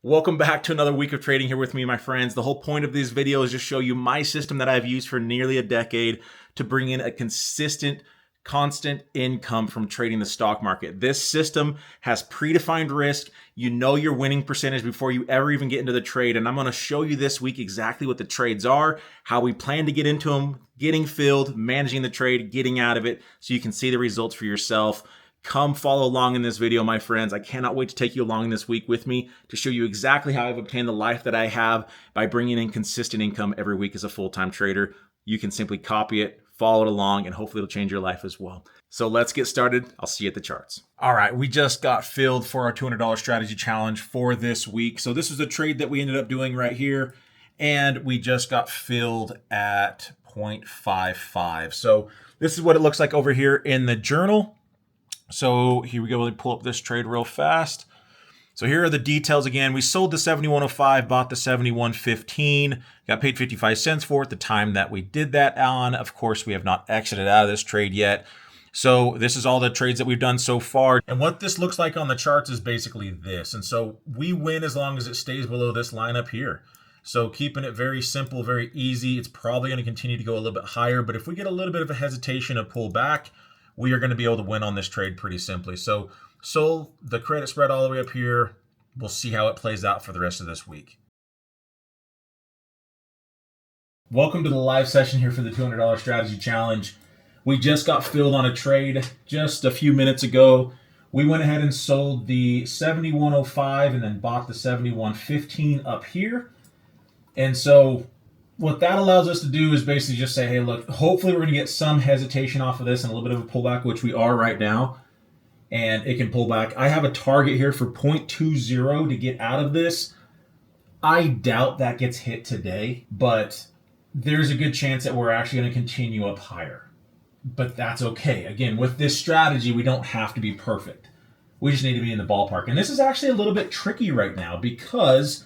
Welcome back to another week of trading here with me, my friends. The whole point of this video is just show you my system that I've used for nearly a decade to bring in a consistent, constant income from trading the stock market. This system has predefined risk. You know your winning percentage before you ever even get into the trade. And I'm going to show you this week exactly what the trades are, how we plan to get into them, getting filled, managing the trade, getting out of it, so you can see the results for yourself. Come follow along in this video, my friends. I cannot wait to take you along this week with me to show you exactly how I've obtained the life that I have by bringing in consistent income every week as a full-time trader. You can simply copy it, follow it along, and hopefully it'll change your life as well. So let's get started. I'll see you at the charts. All right, we just got filled for our $200 strategy challenge for this week. So this is the trade that we ended up doing right here, and we just got filled at 0.55. So this is what it looks like over here in the journal. So here we go. Let me pull up this trade real fast. So here are the details again. We sold the 71.05, bought the 71.15, got paid 55 cents for it the time that we did that on. Of course, we have not exited out of this trade yet. So this is all the trades that we've done so far. And what this looks like on the charts is basically this. And so we win as long as it stays below this line up here. So keeping it very simple, very easy. It's probably going to continue to go a little bit higher. But if we get a little bit of a hesitation to pull back, we are going to be able to win on this trade pretty simply. So the credit spread all the way up here. We'll see how it plays out for the rest of this week. Welcome to the live session here for the $200 strategy challenge. We just got filled on a trade just a few minutes ago. We went ahead and sold the 71.05 and then bought the 71.15 up here. And so what that allows us to do is basically just say, hey, look, hopefully we're going to get some hesitation off of this and a little bit of a pullback, which we are right now, and it can pull back. I have a target here for 0.20 to get out of this. I doubt that gets hit today, but there's a good chance that we're actually going to continue up higher. But that's okay. Again, with this strategy, we don't have to be perfect. We just need to be in the ballpark. And this is actually a little bit tricky right now because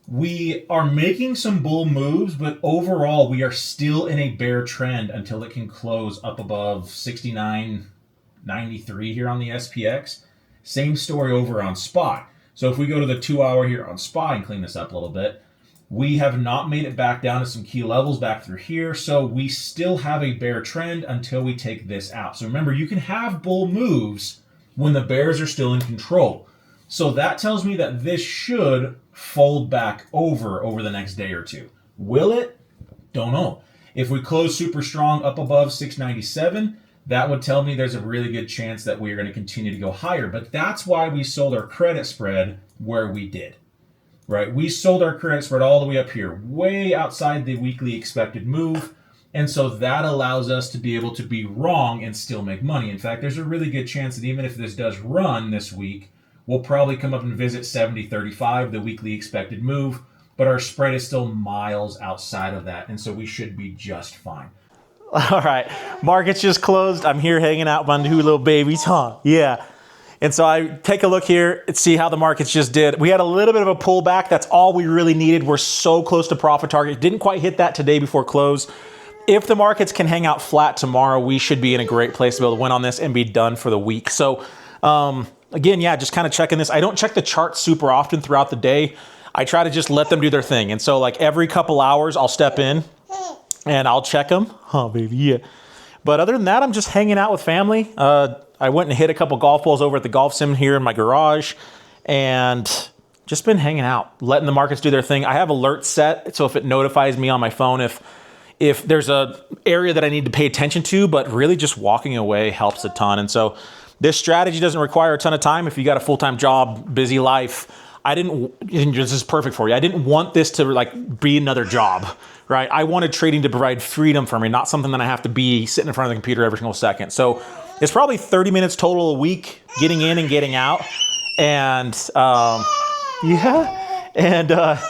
we are making some bull moves, but overall we are still in a bear trend until it can close up above 69.93 here on the SPX. Same story over on SPOT. So if we go to the 2 hour here on SPOT and clean this up a little bit, we have not made it back down to some key levels back through here. So we still have a bear trend until we take this out. So remember, you can have bull moves when the bears are still in control. So that tells me that this should fold back over the next day or two. Will it? Don't know. If we close super strong up above 697, that would tell me there's a really good chance that we're going to continue to go higher. But that's why we sold our credit spread where we did, right? We sold our credit spread all the way up here, way outside the weekly expected move. And so that allows us to be able to be wrong and still make money. In fact, there's a really good chance that even if this does run this week, we'll probably come up and visit 70.35, the weekly expected move, but our spread is still miles outside of that, and so we should be just fine. All right, market's just closed. I'm here hanging out with my two little babies, huh? Yeah. And so I take a look here and see how the markets just did. We had a little bit of a pullback. That's all we really needed. We're so close to profit target. Didn't quite hit that today before close. If the markets can hang out flat tomorrow, we should be in a great place to be able to win on this and be done for the week. So, again, yeah, just kind of checking this. I don't check the charts super often throughout the day. I try to just let them do their thing. And so like every couple hours, I'll step in and I'll check them. Oh, baby, yeah. But other than that, I'm just hanging out with family. I went and hit a couple golf balls over at the golf sim here in my garage and just been hanging out, letting the markets do their thing. I have alerts set, so if it notifies me on my phone, if there's a area that I need to pay attention to, but really just walking away helps a ton. And so this strategy doesn't require a ton of time. If you got a full-time job, busy life, this is perfect for you. I didn't want this to like be another job, right? I wanted trading to provide freedom for me, not something that I have to be sitting in front of the computer every single second. So it's probably 30 minutes total a week, getting in and getting out. And yeah,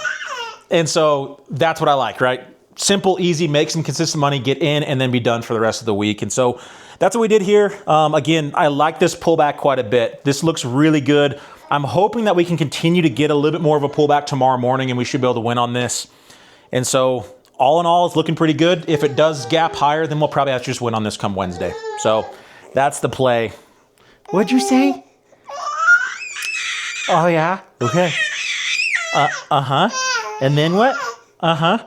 and so that's what I like, right? Simple, easy, make some consistent money, get in, and then be done for the rest of the week. And so that's what we did here. Again, I like this pullback quite a bit. This looks really good. I'm hoping that we can continue to get a little bit more of a pullback tomorrow morning and we should be able to win on this. And so all in all, it's looking pretty good. If it does gap higher, then we'll probably have to just win on this come Wednesday. So that's the play. What'd you say? Oh, yeah? Okay. Uh-huh. And then what? Uh-huh.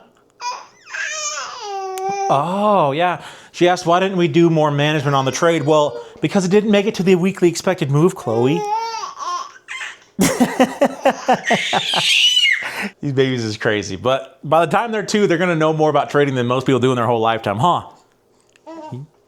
Oh, yeah. She asked, why didn't we do more management on the trade? Well, because it didn't make it to the weekly expected move, Chloe. These babies is crazy. But by the time they're 2, they're going to know more about trading than most people do in their whole lifetime, huh?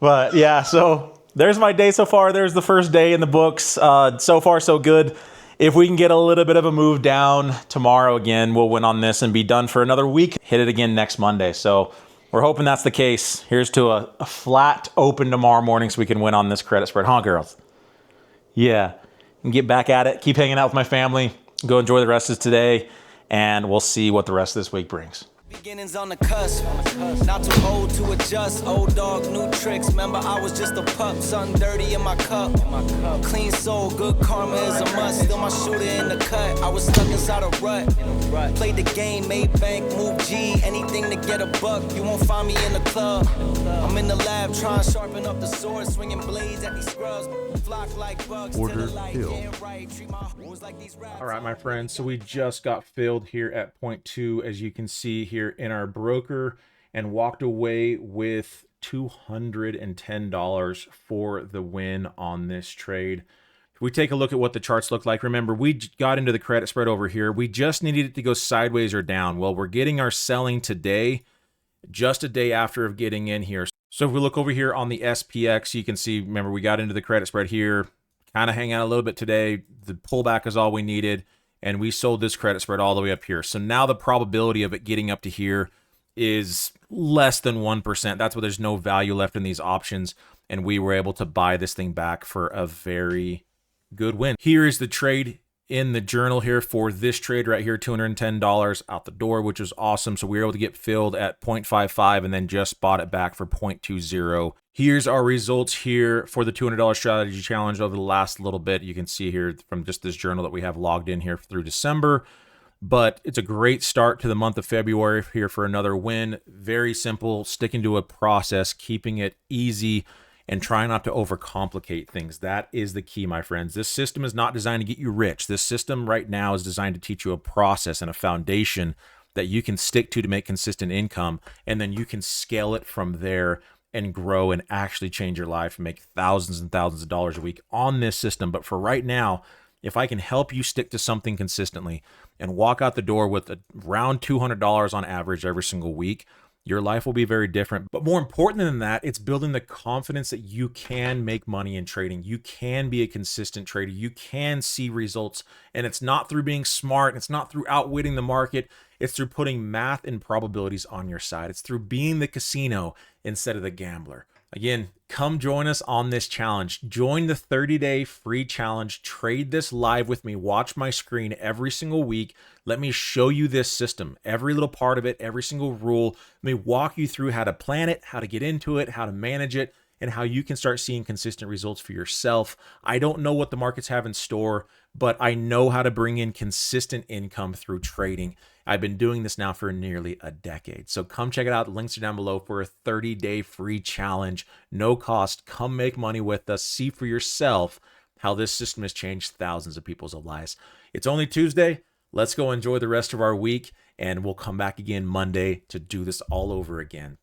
But yeah, so there's my day so far. There's the first day in the books. So far, so good. If we can get a little bit of a move down tomorrow again, we'll win on this and be done for another week. Hit it again next Monday. So we're hoping that's the case. Here's to a flat open tomorrow morning so we can win on this credit spread. Huh, girls? Yeah. And get back at it. Keep hanging out with my family. Go enjoy the rest of today. And we'll see what the rest of this week brings. Beginnings on the cusp, not too old to adjust. Old dog, new tricks. Remember, I was just a pup, something dirty in my cup. Clean soul, good karma is a must. Still my shooter in the cut. I was stuck inside a rut. Played the game, made bank, move G, anything to get a buck. You won't find me in the club. I'm in the lab trying to sharpen up the sword, swinging blades at these scrubs. Flock like bugs. Order filled. All right, my friends. So we just got filled here at 0.2, as you can see here in our broker, and walked away with $210 for the win on this trade. If we take a look at what the charts look like, remember, we got into the credit spread over here. We just needed it to go sideways or down. Well, we're getting our selling today, just a day after of getting in here. So if we look over here on the SPX, you can see, remember, we got into the credit spread here, kind of hang out a little bit today. The pullback is all we needed, and we sold this credit spread all the way up here. So now the probability of it getting up to here is less than 1%. That's why there's no value left in these options, and we were able to buy this thing back for a very good win. Here is the trade in the journal here for this trade right here, $210 out the door, which is awesome. So we were able to get filled at 0.55 and then just bought it back for 0.20. Here's our results here for the $200 strategy challenge over the last little bit. You can see here from just this journal that we have logged in here through December. But it's a great start to the month of February here for another win. Very simple, sticking to a process, keeping it easy, and try not to overcomplicate things. That is the key, my friends. This system is not designed to get you rich. This system right now is designed to teach you a process and a foundation that you can stick to make consistent income, and then you can scale it from there and grow and actually change your life and make thousands and thousands of dollars a week on this system. But for right now, if I can help you stick to something consistently and walk out the door with around $200 on average every single week, your life will be very different. But more important than that, it's building the confidence that you can make money in trading. You can be a consistent trader. You can see results. And it's not through being smart. It's not through outwitting the market. It's through putting math and probabilities on your side. It's through being the casino instead of the gambler. Again, come join us on this challenge. Join the 30-day free challenge. Trade this live with me. Watch my screen every single week. Let me show you this system, every little part of it, every single rule. Let me walk you through how to plan it, how to get into it, how to manage it, and how you can start seeing consistent results for yourself. I don't know what the markets have in store, but I know how to bring in consistent income through trading. I've been doing this now for nearly a decade. So come check it out. The links are down below for a 30-day free challenge. No cost. Come make money with us. See for yourself how this system has changed thousands of people's lives. It's only Tuesday. Let's go enjoy the rest of our week, and we'll come back again Monday to do this all over again.